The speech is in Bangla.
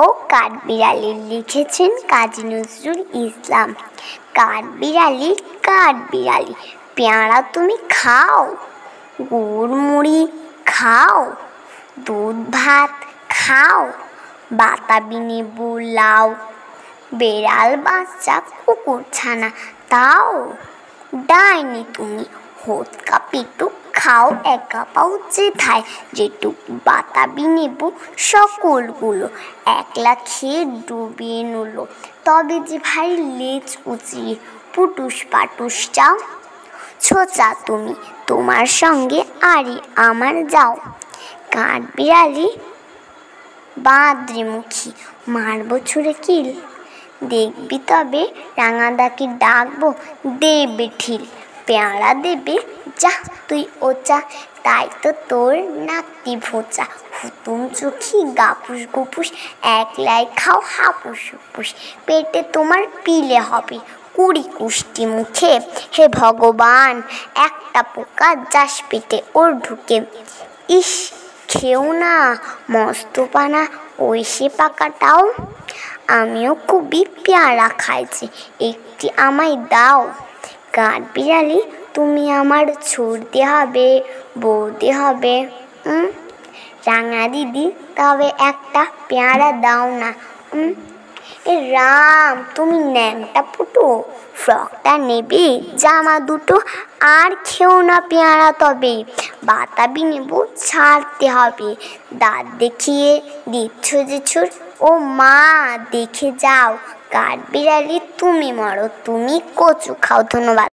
ও কাঠবিড়ালি লিখেছেন কাজী নজরুল ইসলাম। কাঠবিড়ালি কাঠবিড়ালি, পেয়ারা তুমি খাও, গুড় মুড়ি খাও, দুধ ভাত খাও, বাতাবি লেবু লাউ, বেড়াল বাচ্চা কুকুর ছানা তাও। ডাইনি তুমি হোঁচকা পিটুক খাও, একা পাও যেথায় যেটুক বাতাবি নেবু সকলগুলো একলা খেয়ে ডুবিয়ে নিল। তবে যে ভাই লেজ উঁচিয়ে পুটুস পাটুস চাও। ছোচা তুমি তোমার সঙ্গে আরি আমার যাও। কাঠবিড়ালি বাঁদরিমুখী, মারবো ছুঁড়ে কিল, দেখবি তবে রাঙাদাকে ডাকবো দেবে ঢিল। পেয়ারা দেবে যা তুই ওচা, তাই তো তোর নাতি ভোচা। হুতুম চোখি গাপুস গুপুস, একলাই খাও হাপুস হুপুস, পেটে তোমার পিলে হবে 20 কুষ্টি মুখে। হে ভগবান, একটা পোকা যাস পেটে ওর ঢুকে। ইস খেও না মস্ত পানা ওই সে পাকাটাও। আমিও খুবই পেয়ারা খাইছি, একটি আমায় দাও। কাঠবিড়ালি তুমি আমার ছুটতে হবে, বলতে হবে রাঙা দিদি তবে একটা পেয়ারা দাও না। এ রাম, তুমি ন্যাংটা পুটু, ফ্রকটা নেবে জামা দুটো, আর খেও না পেয়ারা তবে বাতাবি নেবু ছাড়তে হবে। দাঁত দেখিয়ে দিচ্ছ যে ছুট, ও মা দেখে যাও। কাঠবিড়ালি তুমি মরো, তুমি কচু খাও। ধন্যবাদ।